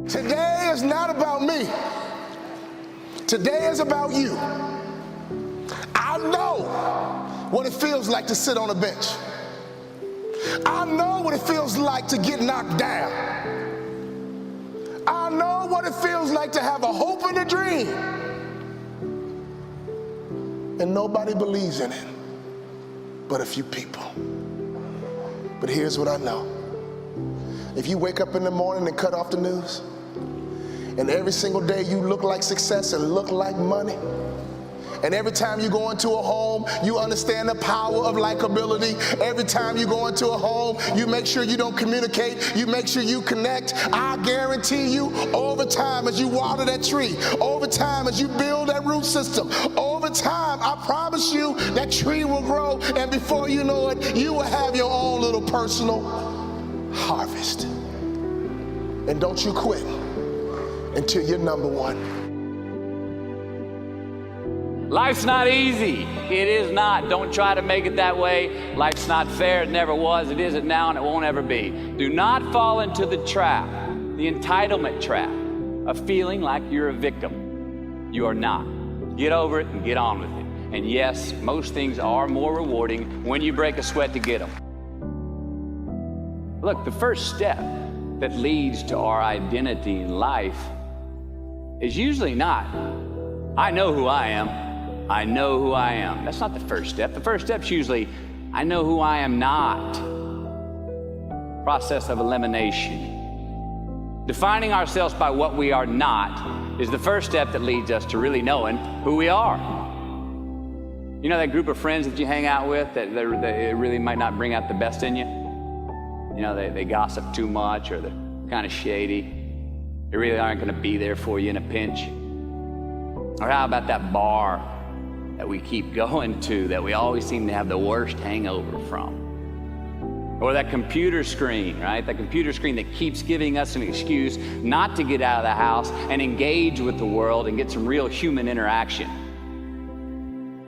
Today is not about me. Today is about you. I know what it feels like to sit on a bench. I know what it feels like to get knocked down. I know what it feels like to have a hope and a dream, and nobody believes in it but a few people. But here's what I know. If you wake up in the morning and cut off the news, and every single day you look like success and look like money, and every time you go into a home, you understand the power of likability. Every time you go into a home, you make sure you don't communicate. You make sure you connect. I guarantee you, over time, as you water that tree, over time, as you build that root system, over time, I promise you, that tree will grow, and before you know it, you will have your own little personal harvest. And don't you quit until you're number one. Life's not easy. It is not. Don't try to make it that way. Life's not fair. It never was. It isn't now, and it won't ever be. Do not fall into the trap, the entitlement trap, of feeling like you're a victim. You are not. Get over it and get on with it. And yes, most things are more rewarding when you break a sweat to get them. Look, the first step that leads to our identity in life is usually not, I know who I am. I know who I am. That's not the first step. The first step's usually, I know who I am not. Process of elimination. Defining ourselves by what we are not is the first step that leads us to really knowing who we are. You know that group of friends that you hang out with that really might not bring out the best in you? You know, they gossip too much, or they're kind of shady. They really aren't going to be there for you in a pinch. Or how about that bar that we keep going to that we always seem to have the worst hangover from? Or that computer screen, right? That computer screen that keeps giving us an excuse not to get out of the house and engage with the world and get some real human interaction.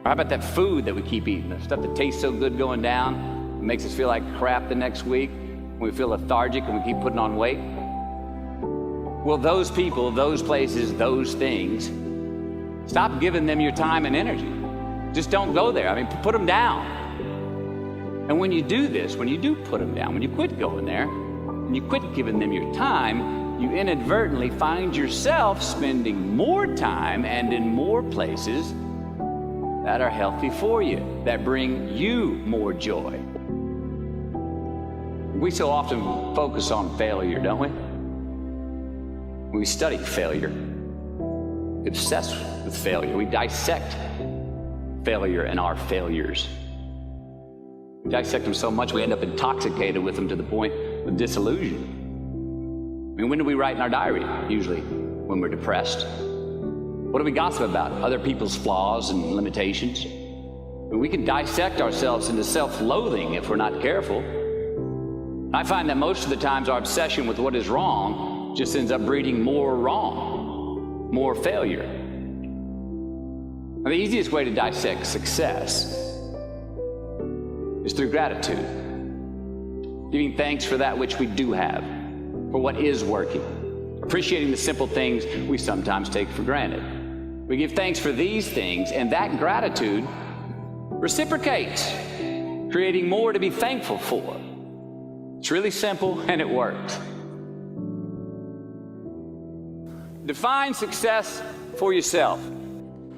Or how about that food that we keep eating, the stuff that tastes so good going down, it makes us feel like crap the next week, when we feel lethargic and we keep putting on weight? Well, those people, those places, those things, stop giving them your time and energy. Just don't go there. I mean, put them down. And when you do this, when you do put them down, when you quit going there, and you quit giving them your time, you inadvertently find yourself spending more time and in more places that are healthy for you, that bring you more joy. We so often focus on failure, don't we? We study failure, obsessed with failure. We dissect failure and our failures. We dissect them so much we end up intoxicated with them to the point of disillusion. I mean, when do we write in our diary? Usually when we're depressed. What do we gossip about? Other people's flaws and limitations. And we can dissect ourselves into self-loathing if we're not careful. I find that most of the times our obsession with what is wrong just ends up breeding more wrong, more failure. Now, the easiest way to dissect success is through gratitude. Giving thanks for that which we do have, for what is working. Appreciating the simple things we sometimes take for granted. We give thanks for these things, and that gratitude reciprocates, creating more to be thankful for. It's really simple, and it works. Define success for yourself.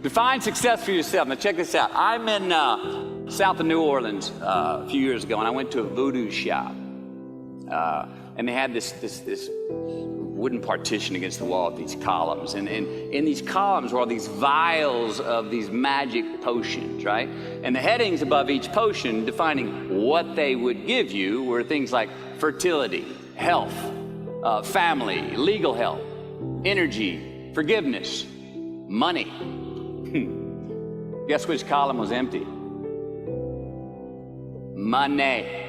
Define success for yourself. Now check this out. I'm in south of New Orleans a few years ago, and I went to a voodoo shop. And they had this wooden partition against the wall with these columns. And in these columns were all these vials of these magic potions, right? And the headings above each potion defining what they would give you were things like fertility, health, family, legal help, energy, forgiveness, money. Guess which column was empty? Money.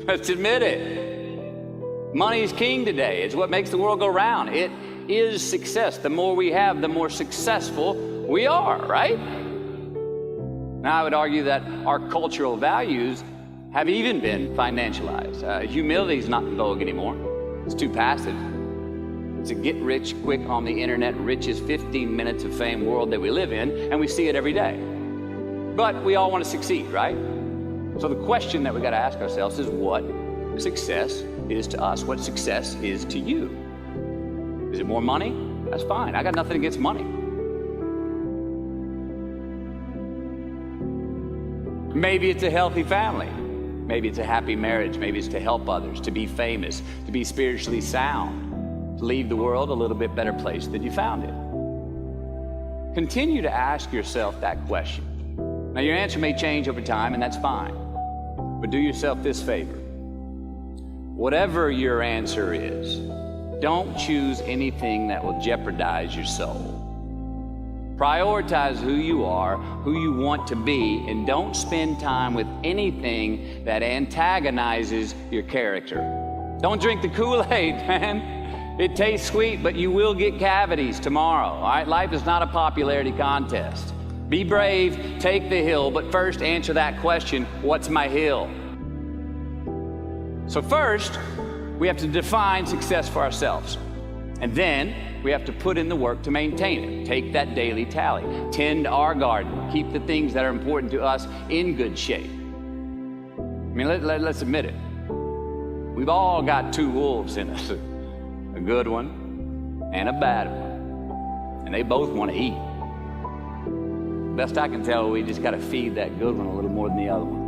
Let's admit it. Money is king today. It's what makes the world go round. It is success. The more we have, the more successful we are, right? Now, I would argue that our cultural values have even been financialized. Humility is not in vogue anymore. It's too passive. It's a get rich quick on the internet, riches 15 minutes of fame world that we live in, and we see it every day. But we all want to succeed, right? So the question that we got to ask ourselves is what success is to us, what success is to you. Is it more money? That's fine. I got nothing against money. Maybe it's a healthy family. Maybe it's a happy marriage. Maybe it's to help others, to be famous, to be spiritually sound, to leave the world a little bit better place than you found it. Continue to ask yourself that question. Now, your answer may change over time, and that's fine. But do yourself this favor. Whatever your answer is, don't choose anything that will jeopardize your soul. Prioritize who you are, who you want to be, and don't spend time with anything that antagonizes your character. Don't drink the Kool-Aid, man. It tastes sweet, but you will get cavities tomorrow, all right? Life is not a popularity contest. Be brave, take the hill, but first answer that question, what's my hill? So first, we have to define success for ourselves. And then we have to put in the work to maintain it. Take that daily tally. Tend our garden. Keep the things that are important to us in good shape. I mean, let's admit it. We've all got two wolves in us. A good one and a bad one. And they both want to eat. Best I can tell, we just got to feed that good one a little more than the other one.